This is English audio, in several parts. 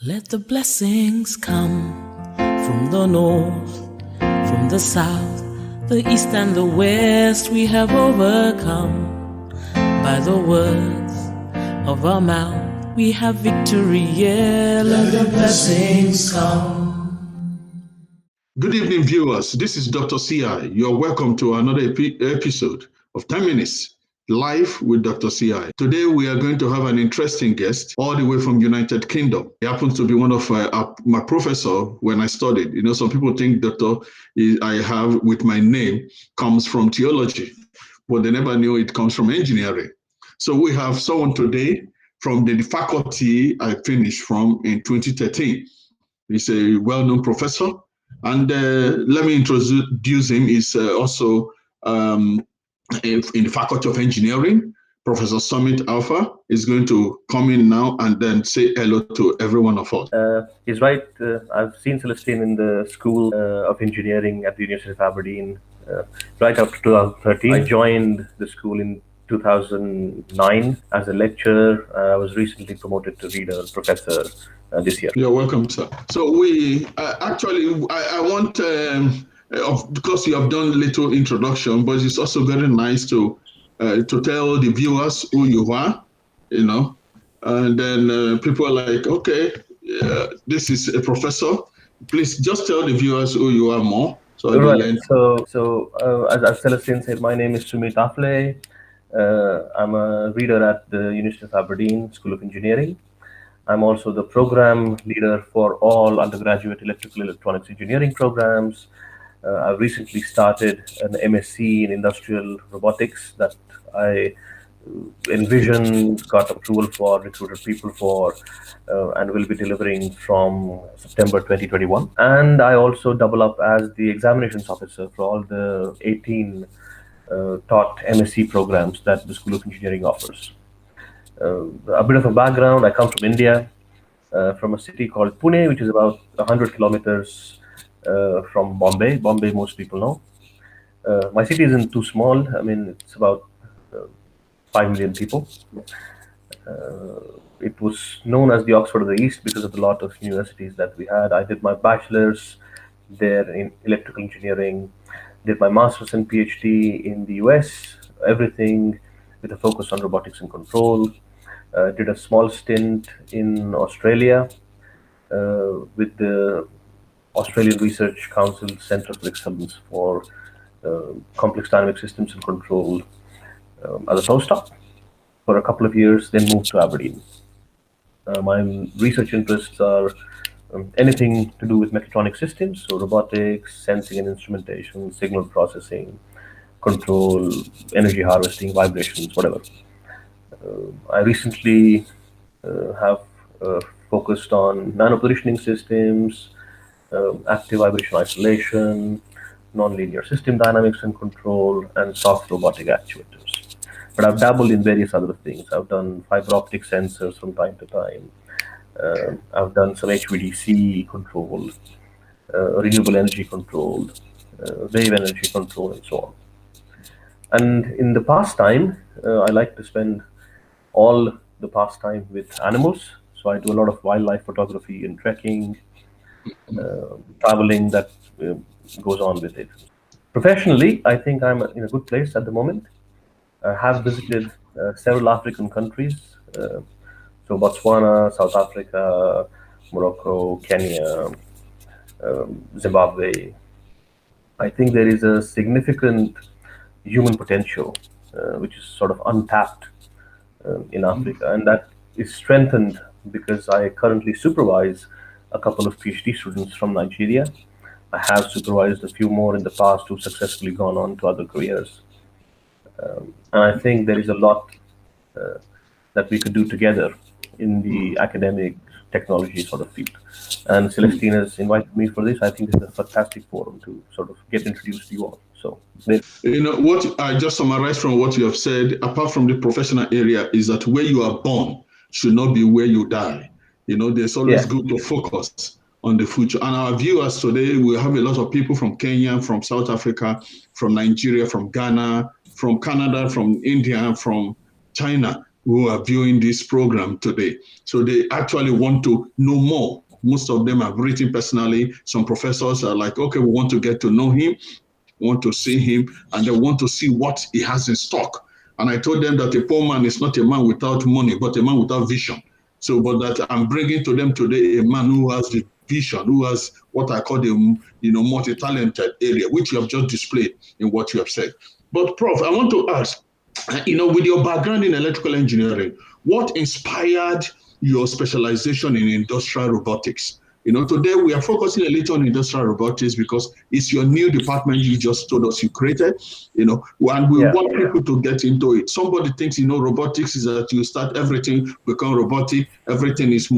Let the blessings come from the north, from the south, the east and the west. We have overcome by the words of our mouth. We have victory, yeah. Let the blessings come. Good evening, viewers. This is DrCI. You're welcome to another episode of 10 Minutes Live with DrCI. Today, we are going to have an interesting guest all the way from United Kingdom. He happens to be one of my professor when I studied. You know, some people think doctor I have with my name comes from theology, but they never knew it comes from engineering. So we have someone today from the faculty I finished from in 2013. He's a well-known professor. And let me introduce him. He's also in the Faculty of Engineering. Professor Sumeet Aphale is going to come in now and then say hello to every one of us. He's right. I've seen Celestine in the School of Engineering at the University of Aberdeen right after 2013. I joined the school in 2009 as a lecturer. I was recently promoted to reader professor this year. You're welcome, sir. So we I want, because you have done a little introduction, but it's also very nice to tell the viewers who you are, you know, and then people are like, okay, this is a professor. Please just tell the viewers who you are more. So right. As Celestine said, my name is Sumeet Aphale. I'm a reader at the University of Aberdeen School of Engineering. I'm also the program leader for all undergraduate electrical electronics engineering programs. I've recently started an MSc in Industrial Robotics that I envisioned, got approval for, recruited people for, and will be delivering from September 2021. And I also double up as the examinations officer for all the 18 taught MSc programs that the School of Engineering offers. A bit of a background, I come from India, from a city called Pune, which is about 100 kilometers from Bombay. Bombay, most people know. My city isn't too small. I mean, it's about 5 million people. It was known as the Oxford of the East because of the lot of universities that we had. I did my bachelor's there in electrical engineering, did my master's and PhD in the US, everything with a focus on robotics and control. Did a small stint in Australia with the Australian Research Council Centre for Excellence for Complex Dynamic Systems and Control as a postdoc for a couple of years, then moved to Aberdeen. My research interests are anything to do with mechatronic systems, so robotics, sensing and instrumentation, signal processing, control, energy harvesting, vibrations, whatever. I recently have focused on nano-positioning systems, active vibration isolation, nonlinear system dynamics and control, and soft robotic actuators. But I've dabbled in various other things. I've done fiber optic sensors from time to time. I've done some HVDC control, renewable energy control, wave energy control, and so on. And in the pastime, I like to spend all the pastime with animals. So I do a lot of wildlife photography and trekking, traveling that goes on with it. Professionally, I think I'm in a good place at the moment. I have visited several African countries, so Botswana, South Africa, Morocco, Kenya, Zimbabwe. I think there is a significant human potential which is sort of untapped in Africa, and that is strengthened because I currently supervise a couple of PhD students from Nigeria. I have supervised a few more in the past who've successfully gone on to other careers. And I think there is a lot that we could do together in the academic technology sort of field. And Celestine has invited me for this. I think it's a fantastic forum to sort of get introduced to you all. So, you know, what I just summarized from what you have said, apart from the professional area, is that where you are born should not be where you die. You know, there's always good to focus on the future. And our viewers today, we have a lot of people from Kenya, from South Africa, from Nigeria, from Ghana, from Canada, from India, from China. who are viewing this program today. So they actually want to know more. Most of them have written personally. Some professors are like, okay, we want to get to know him, want to see him, and they want to see what he has in stock. And I told them that a poor man is not a man without money, but a man without vision. So, but that I'm bringing to them today a man who has the vision, who has what I call the multi-talented area, which you have just displayed in what you have said. But Prof, I want to ask, with your background in electrical engineering, what inspired your specialization in industrial robotics? Today we are focusing a little on industrial robotics because it's your new department you just told us you created, and we want people to get into it. Somebody thinks, robotics is that you start everything, become robotic, everything is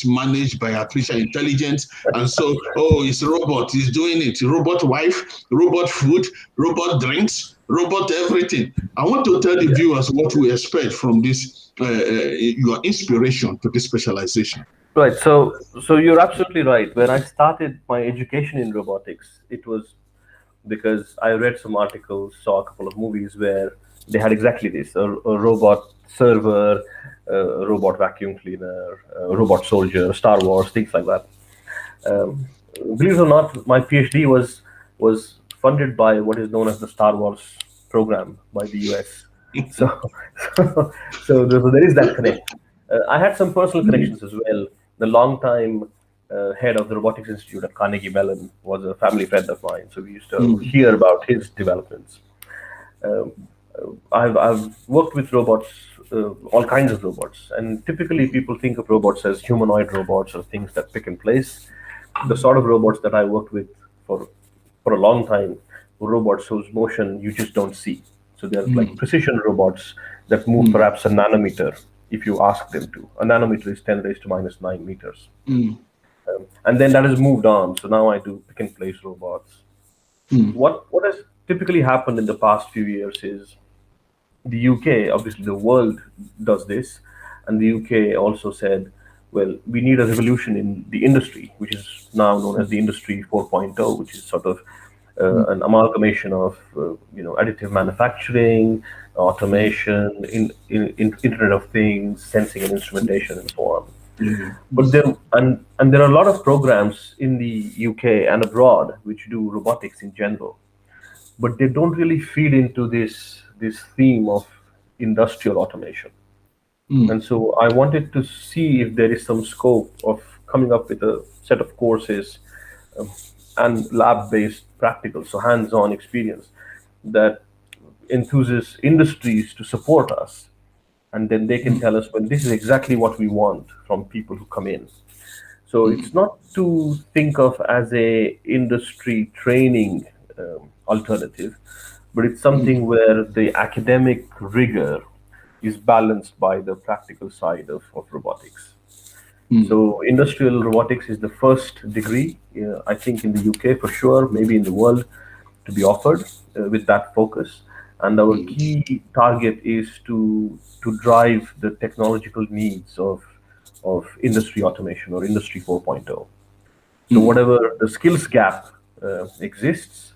managed by artificial intelligence. And so, it's robot, he's doing it. Robot wife, robot food, robot drinks, robot everything. I want to tell the viewers what we expect from this, your inspiration to this specialization. Right. So you're absolutely right. When I started my education in robotics, it was because I read some articles, saw a couple of movies where they had exactly this: a robot server, a robot vacuum cleaner, a robot soldier, Star Wars, things like that. Um, Believe it or not, my PhD was funded by what is known as the Star Wars program by the US. So there is that connect. I had some personal connections as well. The longtime head of the Robotics Institute at Carnegie Mellon was a family friend of mine, so we used to hear about his developments. Um, I've worked with robots, all kinds of robots, and typically people think of robots as humanoid robots or things that pick and place. The sort of robots that I worked with for for a long time were robots whose motion you just don't see. So they're like precision robots that move perhaps a nanometer if you ask them to. A nanometer is 10 raised to minus 9 meters. And then that has moved on. So now I do pick and place robots. What has typically happened in the past few years is the UK, obviously the world does this, and the UK also said, well, we need a revolution in the industry, which is now known as the Industry 4.0, which is sort of an amalgamation of additive manufacturing, automation, Internet of Things, sensing and instrumentation, and so on. But there are a lot of programs in the UK and abroad which do robotics in general, but they don't really feed into this theme of industrial automation. And so I wanted to see if there is some scope of coming up with a set of courses um, and lab-based practical, so hands-on experience that enthuses industries to support us, and then they can tell us, well, this is exactly what we want from people who come in. So it's not to think of as a industry training alternative, but it's something where the academic rigor is balanced by the practical side of robotics. So industrial robotics is the first degree, I think, in the UK for sure, maybe in the world, to be offered with that focus. And our key target is to drive the technological needs of industry automation or Industry 4.0. So whatever the skills gap exists,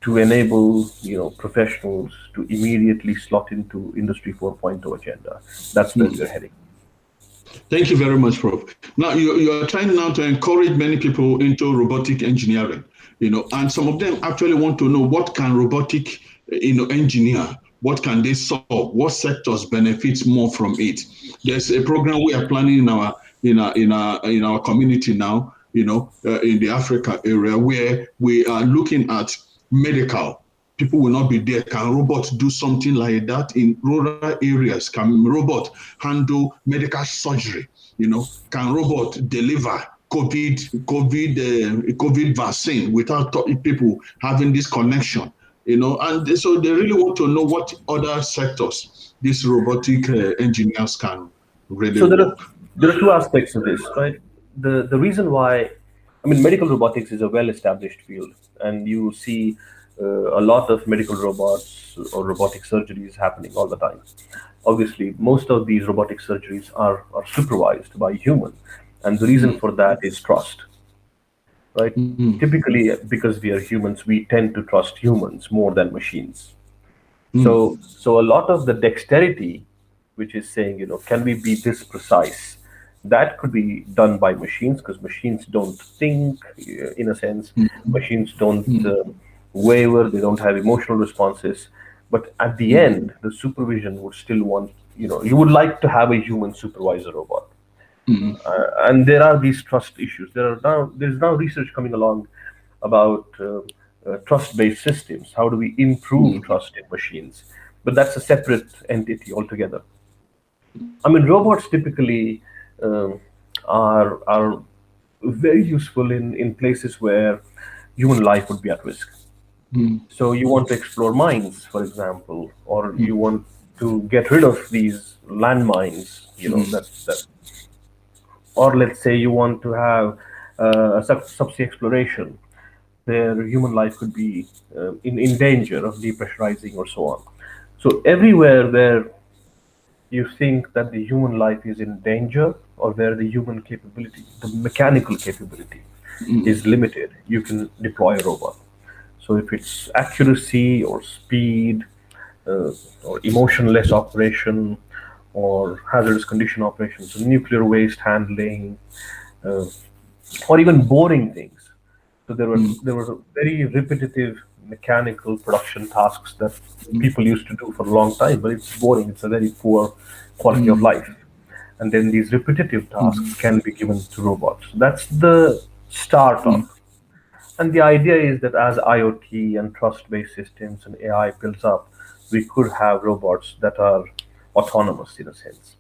to enable professionals to immediately slot into Industry 4.0 agenda. That's where we're heading. Thank you very much, Prof. Now you are trying now to encourage many people into robotic engineering, and some of them actually want to know what can robotic, engineer, what can they solve, what sectors benefits more from it. There's a program we are planning in our community now, in the Africa area, where we are looking at medical. People will not be there. Can robots do something like that in rural areas? Can robot handle medical surgery? Can robot deliver COVID vaccine without people having this connection? And so they really want to know what other sectors these robotic engineers can really So work. there are two aspects of this, right? The reason why, medical robotics is a well-established field, and you see a lot of medical robots or robotic surgeries happening all the time. Obviously, most of these robotic surgeries are supervised by human, and the reason for that is trust, right? Typically, because we are humans, we tend to trust humans more than machines. So a lot of the dexterity which is saying, can we be this precise? That could be done by machines, because machines don't think, in a sense. Machines don't waver, they don't have emotional responses. But at the end, the supervision would still want, you would like to have a human supervise a robot. And there are these trust issues. There's now research coming along about trust-based systems. How do we improve trust in machines? But that's a separate entity altogether. I mean, robots typically are very useful in places where human life would be at risk. So you want to explore mines, for example, or you want to get rid of these landmines, that or let's say you want to have a subsea exploration where human life could be in danger of depressurizing or so on. So everywhere where you think that the human life is in danger, or where the human capability, the mechanical capability is limited, you can deploy a robot. So if it's accuracy or speed, or emotionless operation, or hazardous condition operations, so nuclear waste handling, uh, or even boring things. So there were very repetitive mechanical production tasks that people used to do for a long time, but it's boring. It's a very poor quality of life. And then these repetitive tasks can be given to robots. That's the start of. And the idea is that as IoT and trust-based systems and AI builds up, we could have robots that are autonomous in a sense.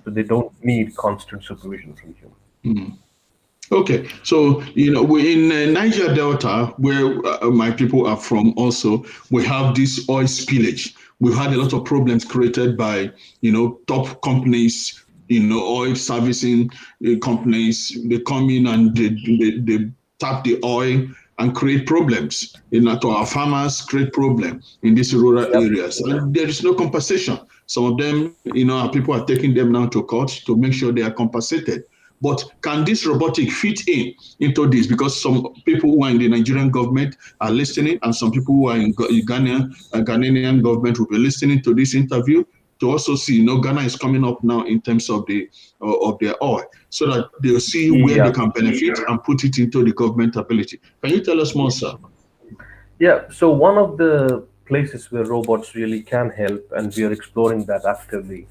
So they don't need constant supervision from humans. Okay, so we in Niger Delta, where my people are from, also we have this oil spillage. We've had a lot of problems created by top companies, oil servicing companies. They come in and they tap the oil and create problems. To our farmers, create problems in these rural Yep. areas, and there is no compensation. Some of them, our people are taking them now to court to make sure they are compensated. But can this robotic fit into this? Because some people who are in the Nigerian government are listening, and some people who are in Ghanaian government will be listening to this interview to also see, Ghana is coming up now in terms of their oil, so that they'll see where they Yeah. can benefit and put it into the government ability. Can you tell us more, sir? Yeah, so one of the places where robots really can help, and we are exploring that actively,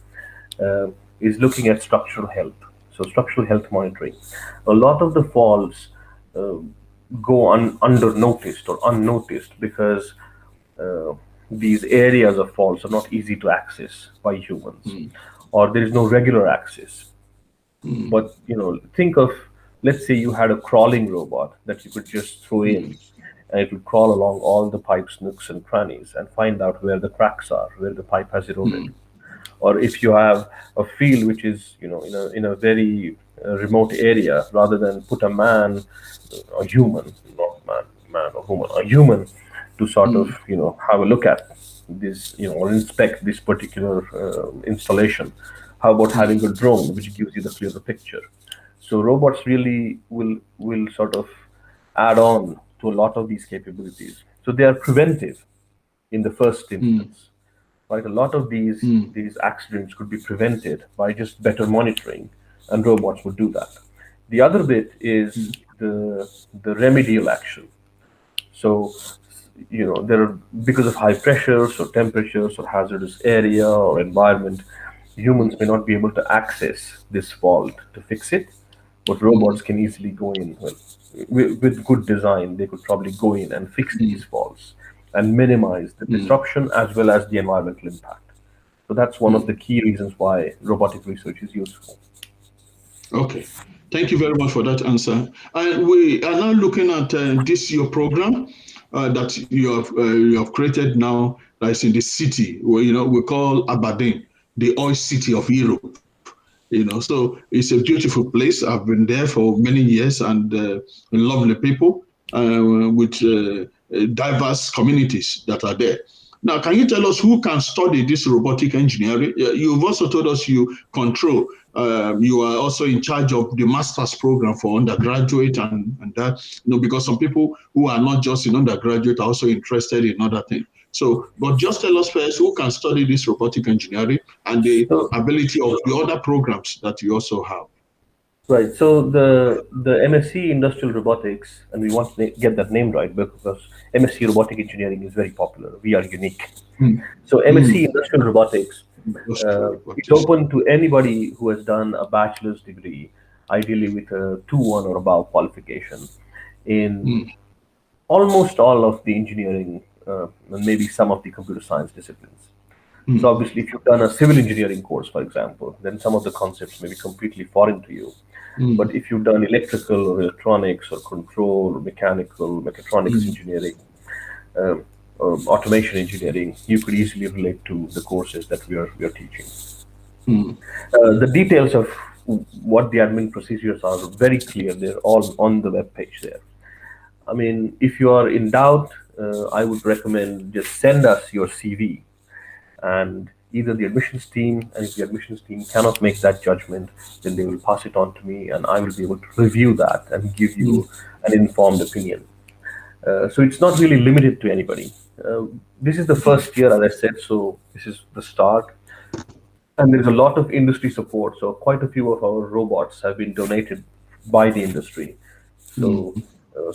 uh, is looking at structural health. So, structural health monitoring. A lot of the faults uh, go under noticed or unnoticed because uh, these areas of faults are not easy to access by humans, or there is no regular access. But think of, let's say you had a crawling robot that you could just throw in, and it would crawl along all the pipe's nooks and crannies and find out where the cracks are, where the pipe has eroded. Or if you have a field which is in a very remote area, rather than put a man, a human, not man or woman, a human, to sort of have a look at this, or inspect this particular installation. How about having a drone which gives you the clearer picture? So robots really will sort of add on to a lot of these capabilities. So they are preventive in the first instance, right? A lot of these accidents could be prevented by just better monitoring, and robots would do that. The other bit is the remedial action. So, there are, because of high pressures or temperatures or hazardous area or environment, humans may not be able to access this fault to fix it, but robots can easily go in. Well, with good design, they could probably go in and fix these faults and minimize the disruption as well as the environmental impact. So that's one of the key reasons why robotic research is useful. Okay. Thank you very much for that answer. And we are now looking at this your program that you have created now. That's in the city where we call Aberdeen, the oil city of Europe. So it's a beautiful place. I've been there for many years, and lovely people with diverse communities that are there. Now, can you tell us who can study this robotic engineering? You've also told us you control. You are also in charge of the master's program for undergraduate and that. Because some people who are not just in undergraduate are also interested in other things. So, but just tell us first who can study this robotic engineering and the So, ability of the other programs that you also have. right. So the MSc Industrial Robotics, and we want to get that name right because MSc Robotic Engineering is very popular. We are unique. Mm. So MSc Mm. Industrial Robotics, Industrial it's robotics. open to anybody who has done a bachelor's degree, ideally with a 2-1 or above qualification in Mm. almost all of the engineering and maybe some of the computer science disciplines. So Mm. obviously, if you've done a civil engineering course, for example, then some of the concepts may be completely foreign to you. Mm. But if you've done electrical or electronics or control or mechanical, mechatronics Mm. engineering, automation engineering, you could easily relate to the courses that we are teaching. Mm. The details of what the admin procedures are very clear. They're all on the web page there. I mean, if you are in doubt, I would recommend just send us your CV, and either the admissions team, and if the admissions team cannot make that judgment, then they will pass it on to me, and I will be able to review that and give Mm. you an informed opinion. So it's not really limited to anybody. This is the first year, as I said, so this is the start. And there's a lot of industry support. So quite a few of our robots have been donated by the industry. Mm.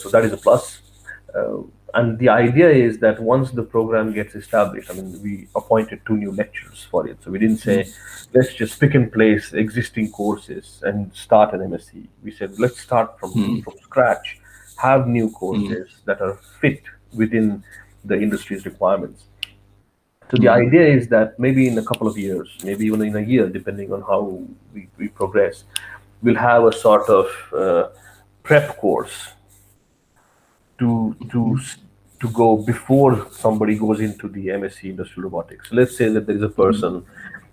So that is a plus. Uh, and the idea is that once the program gets established, I mean, we appointed 2 new lecturers for it. So we didn't say, let's just pick and place existing courses and start an MSc. We said, let's start Mm. from scratch, have new Mm. courses that are fit within the industry's requirements. So the Mm. idea is that maybe in a couple of years, maybe even in a year, depending on how we progress, we'll have a sort of prep course to to Mm. to go before somebody goes into the MSc Industrial Robotics. So let's say that there is a person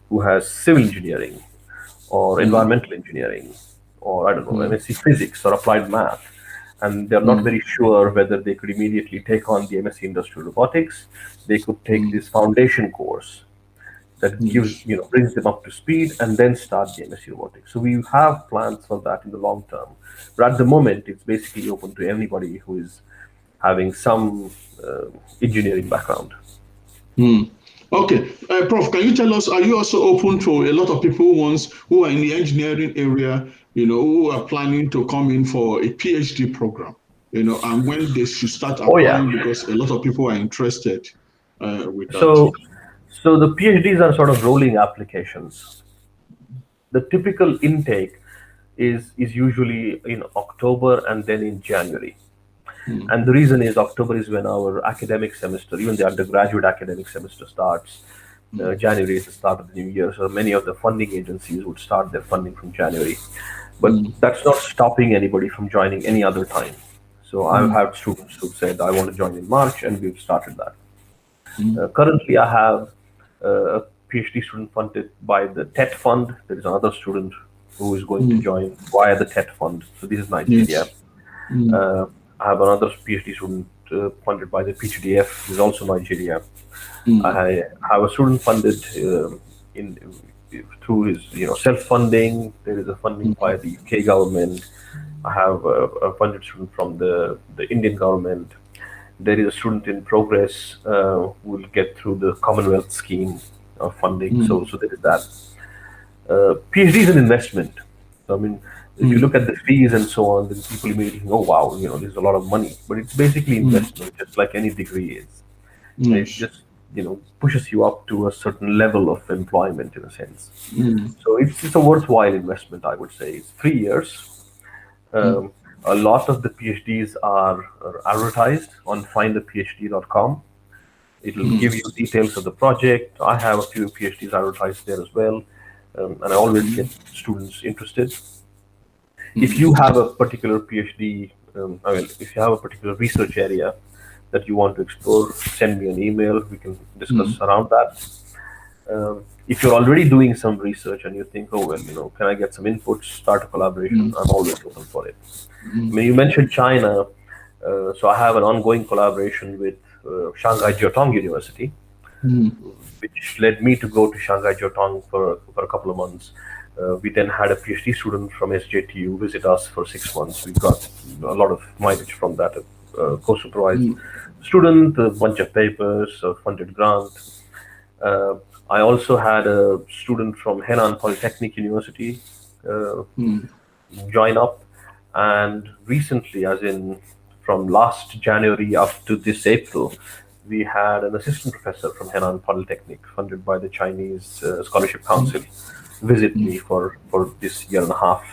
who has civil engineering or Mm. environmental engineering or I don't know Mm. MSc Physics or applied math, and they're not Mm. very sure whether they could immediately take on the MSc Industrial Robotics. They could take Mm. this foundation course that gives Yes. brings them up to speed and then start the MSc robotics. So we have plans for that in the long term, but at the moment it's basically open to anybody who is having some engineering background. Mm. Okay, Prof, can you tell us, are you also open to a lot of people who are in the engineering area, who are planning to come in for a PhD program, and when they should start Oh yeah. applying because a lot of people are interested with that? So the PhDs are sort of rolling applications. The typical intake is usually in October and then in January. Mm. And the reason is October is when our academic semester, even the undergraduate academic semester starts. Mm. January is the start of the new year, so many of the funding agencies would start their funding from January. But Mm. that's not stopping anybody from joining any other time. So I've Mm. had students who said, I want to join in March, and we've started that. Mm. Currently, I have a PhD student funded by the TET fund. There is another student who is going to Mm. join via the TET fund. So this is Nigeria. Yes. Mm. I have another PhD student funded by the PTDF, who is also Nigeria. Mm. I have a student funded in through his self-funding. There is a funding Mm. by the UK government. I have a funded student from the Indian government. There is a student in progress who will get through the Commonwealth scheme of funding. Mm. So there is that. PhD is an investment. So, I mean, if you Mm. look at the fees and so on, then people immediately think, oh wow, there's a lot of money. But it's basically Mm. investment, just like any degree is. It Yes. just pushes you up to a certain level of employment in a sense. Mm. So it's a worthwhile investment, I would say. It's 3 years. Mm. A lot of the PhDs are advertised on findaphd.com. It'll Mm. give you details of the project. I have a few PhDs advertised there as well, and I always get students interested. If you have a particular PhD, if you have a particular research area that you want to explore, send me an email. We can discuss Mm. around that. If you're already doing some research and you think, oh well, can I get some input, start a collaboration? Mm. I'm always open for it. I Mm. mean, you mentioned China, so I have an ongoing collaboration with Shanghai Jiaotong University, Mm. which led me to go to Shanghai Jiaotong for a couple of months. We then had a PhD student from SJTU visit us for 6 months. We got a lot of mileage from that co-supervised student, a bunch of papers, a funded grant. Uh, I also had a student from Henan Polytechnic University uh, join up, and recently, as in from last January up to this April, we had an assistant professor from Henan Polytechnic, funded by the Chinese Scholarship Council, visit me for this year and a half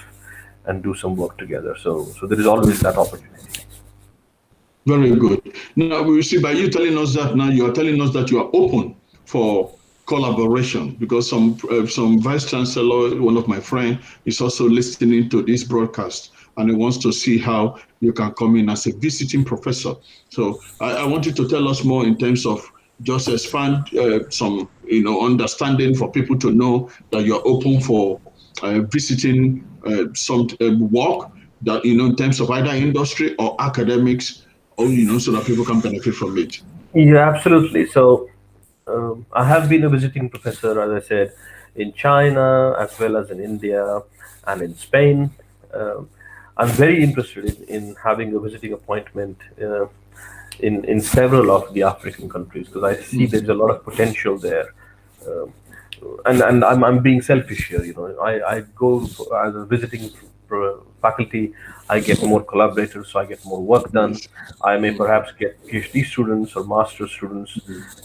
and do some work together. So there is always that opportunity. Very good. Now, we see by you telling us that now you are telling us that you are open for collaboration because some vice chancellor, one of my friends, is also listening to this broadcast and he wants to see how you can come in as a visiting professor. So I want you to tell us more in terms of just expand some understanding for people to know that you're open for visiting some work that in terms of either industry or academics or so that people can benefit from it. Yeah, absolutely. So I have been a visiting professor, as I said, in China as well as in India and in Spain. Um, I'm very interested in having a visiting appointment in several of the African countries because I see there's a lot of potential there. Um, and I'm being selfish here. I go as a visiting faculty, I get more collaborators, so I get more work done. I may perhaps get PhD students or master students.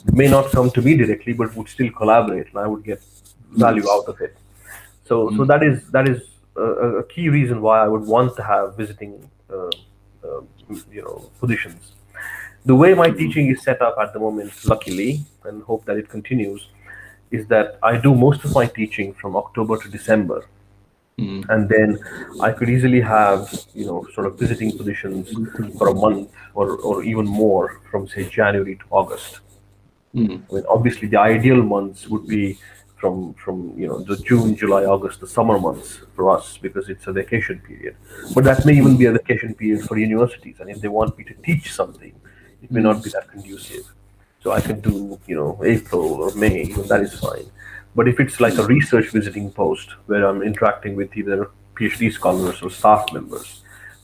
They may not come to me directly, but would still collaborate, and I would get value out of it. So that is a key reason why I would want to have visiting, positions. The way my teaching is set up at the moment, luckily, and hope that it continues, is that I do most of my teaching from October to December, and then I could easily have sort of visiting positions for a month or even more from say January to August. I mean, obviously, the ideal months would be from the June, July, August, the summer months for us because it's a vacation period. But that may even be a vacation period for universities, and if they want me to teach something, it may not be that conducive. So I can do April or May, even that is fine. But if it's like a research visiting post where I'm interacting with either PhD scholars or staff members,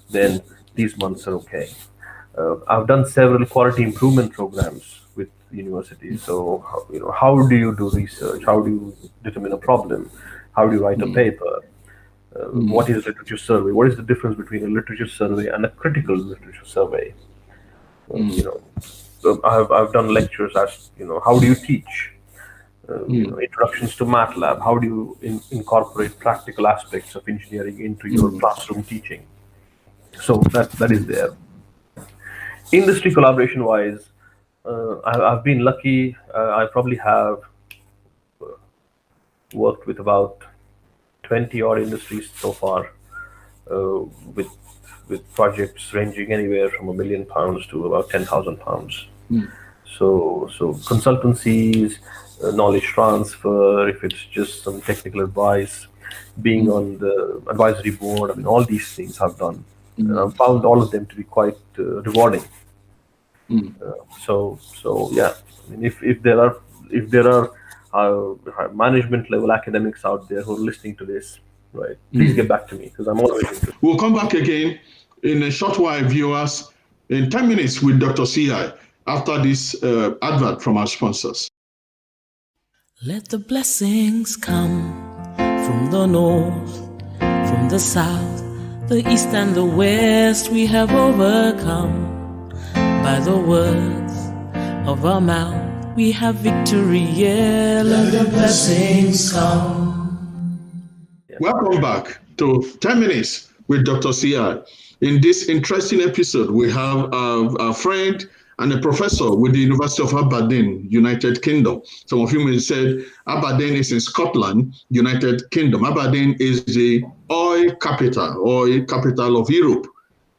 then these months are okay. I've done several quality improvement programs with universities. So, how do you do research? How do you determine a problem? How do you write a paper? What is literature survey? What is the difference between a literature survey and a critical literature survey? So I've done lectures as how do you teach? Introductions to MATLAB. How do you incorporate practical aspects of engineering into your classroom teaching? So that is there. Industry collaboration wise, I've been lucky. I probably have worked with about 20 odd industries so far, uh, with projects ranging anywhere from £1 million to about £10,000. So consultancies, knowledge transfer, if it's just some technical advice, being on the advisory board. I mean, all these things I've done. And I've found all of them to be quite rewarding. So yeah, I mean, if there are management level academics out there who are listening to this, right? Please get back to me because I'm always interested. We'll come back again in a short while, viewers, in 10 minutes with Dr. CI after this advert from our sponsors. Let the blessings come from the north, from the south, the east and the west. We have overcome by the words of our mouth. We have victory, yeah. Let the blessings come. Welcome back to 10 minutes with Dr. CI. In this interesting episode, we have a friend and a professor with the University of Aberdeen, United Kingdom. Some of you may have said Aberdeen is in Scotland, United Kingdom. Aberdeen is the oil capital of Europe,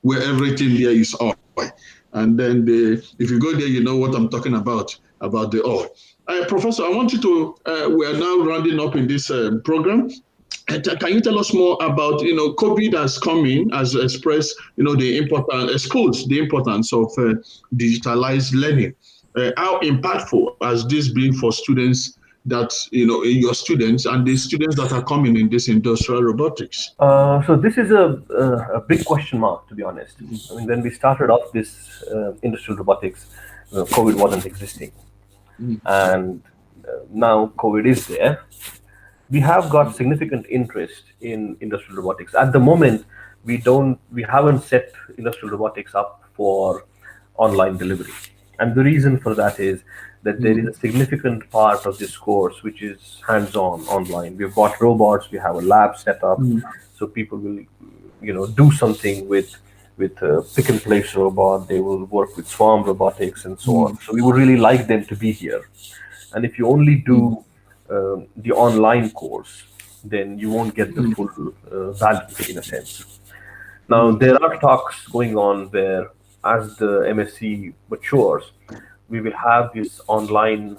where everything there is oil. And then if you go there, you know what I'm talking about the oil. Professor, I want you to, we are now rounding up in this program. Can you tell us more about, COVID has come in, has expressed, the importance of digitalized learning. How impactful has this been for students, that your students and the students that are coming in this industrial robotics? So this is a big question mark, to be honest. I mean, when we started off this industrial robotics, COVID wasn't existing, Mm, and now COVID is there. We have got significant interest in industrial robotics. At the moment, we haven't set industrial robotics up for online delivery. And the reason for that is that there is mm, a significant part of this course which is hands-on online. We've got robots, we have a lab set up, mm, so people will, do something with a pick and place robot. They will work with swarm robotics and so on. mm, So we would really like them to be here. And if you only mm, do the online course, then you won't get the mm, full value in a sense. Now, mm, there are talks going on where, as the MSc matures, we will have this online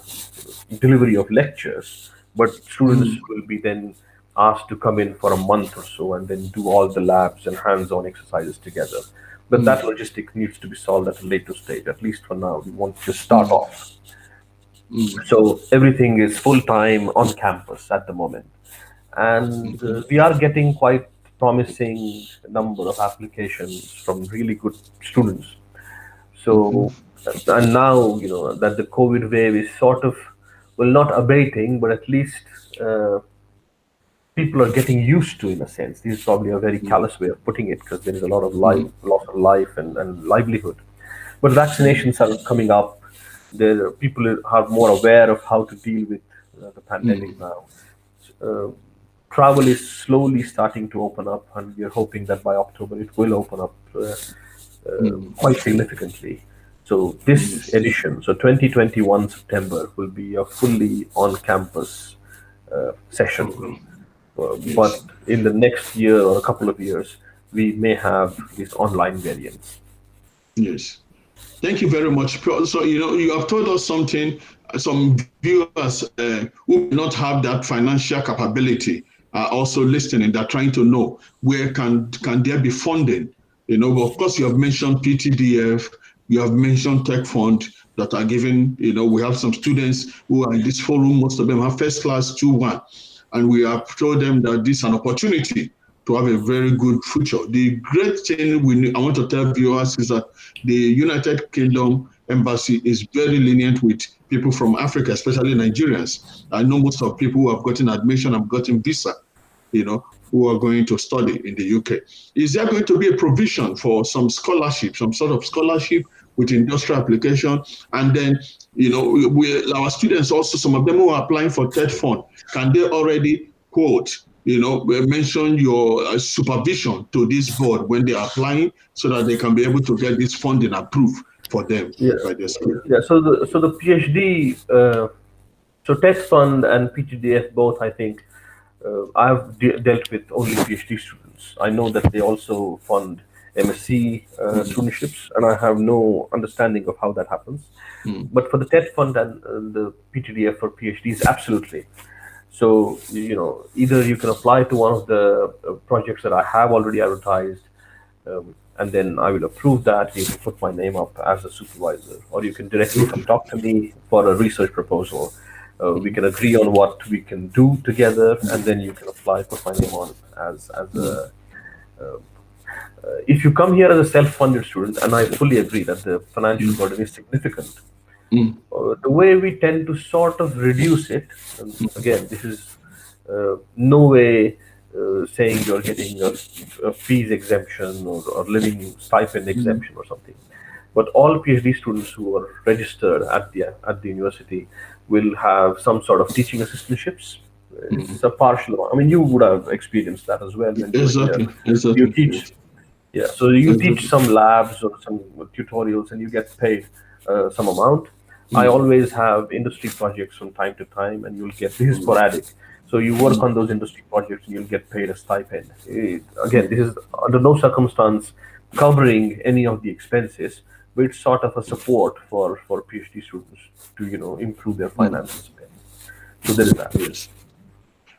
delivery of lectures, but students mm, will be then asked to come in for a month or so and then do all the labs and hands-on exercises together. But mm, that logistic needs to be solved at a later stage. At least for now, we want to start mm, off. mm. So everything is full time on campus at the moment, and Okay. we are getting quite promising number of applications from really good students. Okay. So, and now that the COVID wave is sort of, well, not abating, but at least uh, people are getting used to, in a sense. This is probably a very Mm, callous way of putting it, because there is a lot of mm, loss of life and livelihood. But mm, vaccinations are coming up. There, people are more aware of how to deal with the pandemic mm, now. Uh, Travel is slowly starting to open up, and we are hoping that by October it will open up mm. quite significantly. So this Yes. edition, so 2021 September, will be a fully on-campus session. Okay. But Yes. in the next year or a couple of years, we may have these online variants. Yes. Thank you very much. So, you have told us something, some viewers who may not have that financial capability are also listening. They're trying to know where can there be funding? But of course, you have mentioned PTDF, you have mentioned Tech Fund that are given, we have some students who are in this forum, most of them have first class 2-1. And we have told them that this is an opportunity to have a very good future. The great thing I want to tell viewers is that the United Kingdom embassy is very lenient with people from Africa, especially Nigerians. I know most of people who have gotten admission have gotten visa, who are going to study in the UK. Is there going to be a provision for some scholarship, some sort of scholarship with industrial application? And then, our students also, some of them who are applying for TED Fund, can they already quote, mention your supervision to this board when they are applying so that they can be able to get this funding approved for them Yeah, by their school? yeah. So the PhD, so TED Fund and PTDF both, I think, I've dealt with only PhD students. I know that they also fund MSc Mm, studentships, and I have no understanding of how that happens. mm, But for the TED Fund and the PTDF for PhDs, absolutely. So, either you can apply to one of the projects that I have already advertised, and then I will approve that. You can put my name up as a supervisor, or you can directly come okay. talk to me for a research proposal. We Mm, can agree on what we can do together, and mm, then you can apply, put my name on as mm, a. If you come here as a self-funded student, and I fully agree that the financial mm, burden is significant, mm, the way we tend to sort of reduce it, and again, this is no way saying you're getting a fees exemption or living stipend mm, exemption or something. But all PhD students who are registered at the university will have some sort of teaching assistantships. mm. It's a partial. I mean, you would have experienced that as well when you were here. Exactly, You exactly. teach, Yes. yeah. So you teach Exactly. some labs or some tutorials, and you get paid some amount. I Mm, always have industry projects from time to time, and you'll get this is mm, sporadic. So you work mm, on those industry projects, and you'll get paid a stipend. Again, mm, this is under no circumstance covering any of the expenses, but it's sort of a support for PhD students to improve their mm. finances. So there is that. Yes.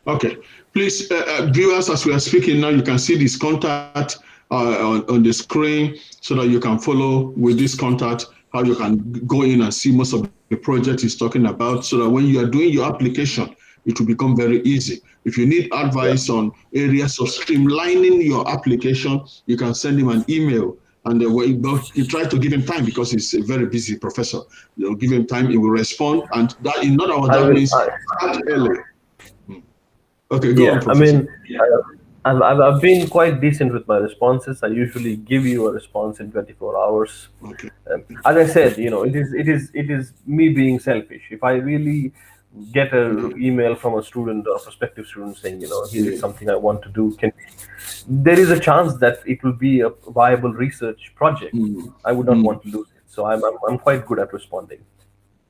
Okay. Please, viewers, as we are speaking now, you can see this contact on the screen so that you can follow with this contact. how you can go in and see most of the project he's talking about, so that when you are doing your application, it will become very easy. If you need Yeah. advice on areas of streamlining your application, you can send him an email. And but you try to give him time because he's a very busy professor. You'll give him time, he will respond. And that, in other words, I that will. means start early. Hmm. Okay, go on, Yeah, I Professor. mean, I've been quite decent with my responses. I usually give you a response in 24 hours. Okay. As I said, it is me being selfish. If I really get a Yeah. email from a student or prospective student saying, here is Yeah. something I want to do, there is a chance that it will be a viable research project. Mm. I would not Mm. want to lose it. So I'm quite good at responding.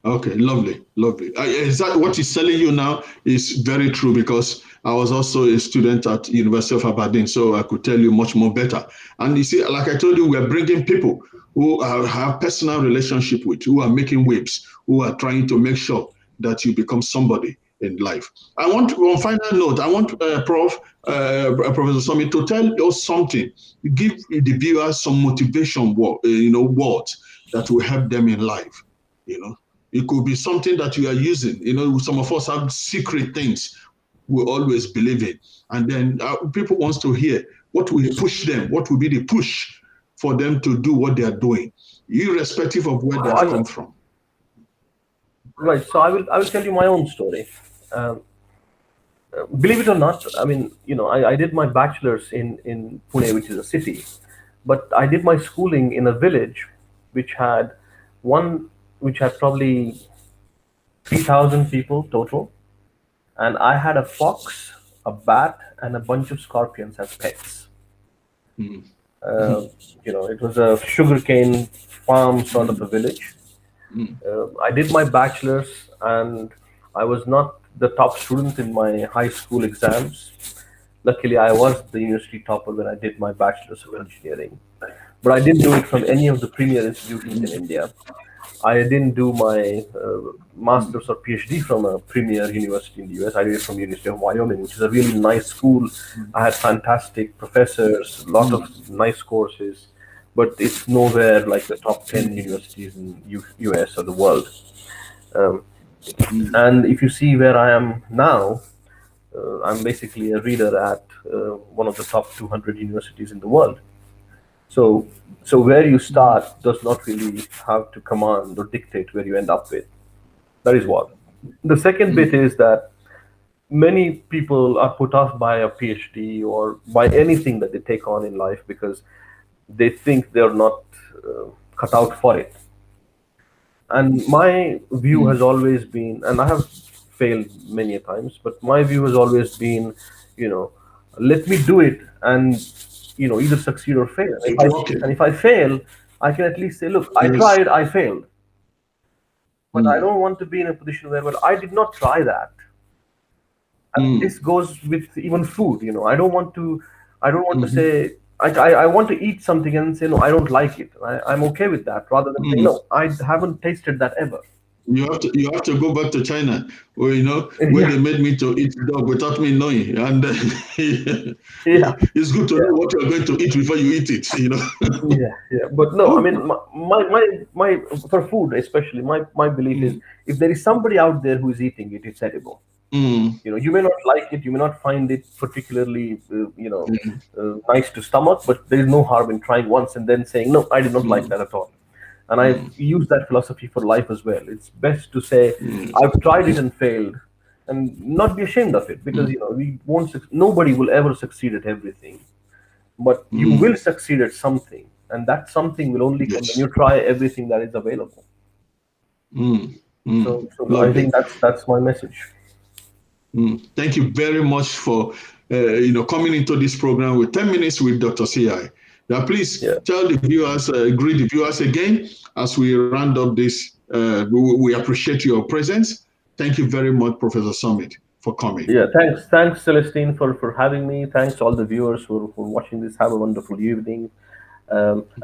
Okay, lovely, lovely. Exactly what he's telling you now is very true, because I was also a student at University of Aberdeen, so I could tell you much more better. And you see, like I told you, we're bringing people who have personal relationship with, who are making waves, who are trying to make sure that you become somebody in life. I want, on final note, I want Professor Sumeet to tell us something, give the viewers some motivation, words that will help them in life. You know. It could be something that you are using. Some of us have secret things we always believe in. And then people wants to hear what will push them, what will be the push for them to do what they are doing, irrespective of where they have come from. Right. So I will tell you my own story. Um, Believe it or not, I mean, I did my bachelor's in Pune, which is a city, but I did my schooling in a village, which had one, which had probably 3,000 people total, and I had a fox, a bat, and a bunch of scorpions as pets. Mm. Uh, it was a sugarcane farm sort of Mm. a village. Mm. I did my bachelor's, and I was not the top student in my high school exams. Luckily, I was the university topper when I did my bachelor's of engineering. But I didn't do it from any of the premier institutions in India. I didn't do my Mm. master's or PhD from a premier university in the US. I did it from University of Wyoming, which is a really nice school. I had fantastic professors, a lot of Mm. nice courses, but it's nowhere like the top 10 universities in US or the world. Um, Mm. and if you see where I am now, I'm basically a reader at one of the top 200 universities in the world. So, so where you Mm. start does not really have to command or dictate where you end up with. That is one. The second bit Mm. is that many people are put off by a PhD or by anything that they take on in life because they think they're not cut out for it. And my view Mm. has always been, and I have failed many a times, but my view has always been, you know, let me do it and either succeed or fail. Okay. And if I fail, I can at least say, look, I Yes. tried, I failed. But I Mm. don't want to be in a position where, well, I did not try that. And Mm. this goes with even food. I don't want to Mhm. say I want to eat something and say no, I don't like it. I'm okay with that rather than saying Mm. no, I haven't tasted that ever. You have to go back to China, where where Yeah, they made me to eat dog without me knowing, and yeah, it's good to know yeah, what you're going to eat before you eat it. yeah. But no, I mean, my for food especially, my belief is Mm. if there is somebody out there who is eating it, it's edible. Mm. You may not like it, you may not find it particularly Mm. nice to stomach, but there is no harm in trying once and then saying no, I did not like Mm. that at all. And I've Mm. used that philosophy for life as well. It's best to say Mm. I've tried it and failed and not be ashamed of it, because Mm. we won't nobody will ever succeed at everything, but you will Mm. succeed at something, and that something will only come when Yes. you try everything that is available. Mm. Mm. So I Lovely. think that's my message. Mm. Thank you very much for coming into this program with 10 minutes with Dr. CI. Now, please Yeah. tell the viewers, greet the viewers again as we round up this. We appreciate your presence. Thank you very much, Professor Summit, for coming. Yeah, thanks, Celestine, for having me. Thanks all the viewers for watching this. Have a wonderful evening,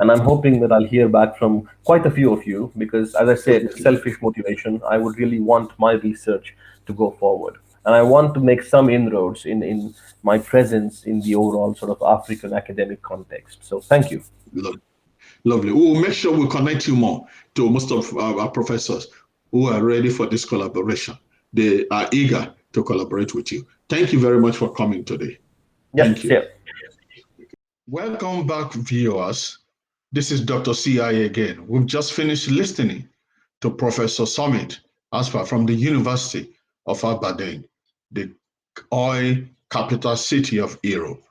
and I'm hoping that I'll hear back from quite a few of you because, as I said, selfish motivation. I would really want my research to go forward, and I want to make some inroads in my presence in the overall sort of African academic context. So, thank you. Look, Lovely. We will make sure we connect you more to most of our professors who are ready for this collaboration. They are eager to collaborate with you. Thank you very much for coming today. Yes, Thank you. Welcome back, viewers. This is DrCI again. We've just finished listening to Professor Sumeet Aphale from the University of Aberdeen, the oil capital city of Europe.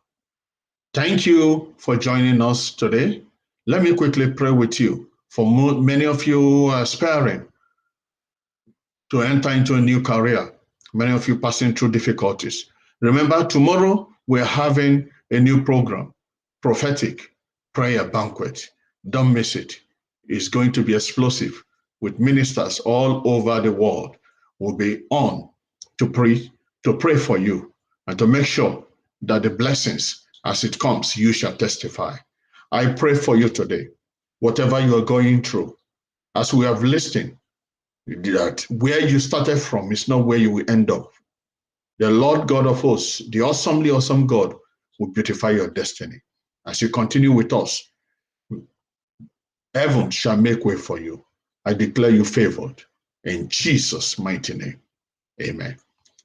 Thank you for joining us today. Let me quickly pray with you. For many of you who are aspiring to enter into a new career, many of you passing through difficulties. Remember, tomorrow we're having a new program, Prophetic Prayer Banquet. Don't miss it. It's going to be explosive with ministers all over the world. Will be on to pray for you and to make sure that the blessings as it comes, you shall testify. I pray for you today, whatever you are going through, as we have listened, that where you started from is not where you will end up. The Lord God of hosts, the awesomely awesome God, will beautify your destiny. As you continue with us, heaven shall make way for you. I declare you favored. In Jesus' mighty name, amen.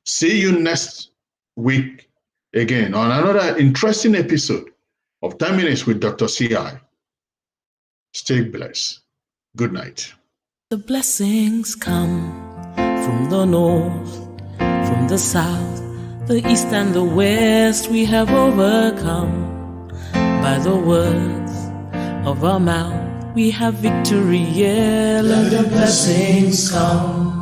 See you next week again on another interesting episode of 10 Minutes with DrCI. Stay blessed. Good night. The blessings come from the north, from the south, the east and the west. We have overcome by the words of our mouth. We have victory, yeah. Let the blessings come.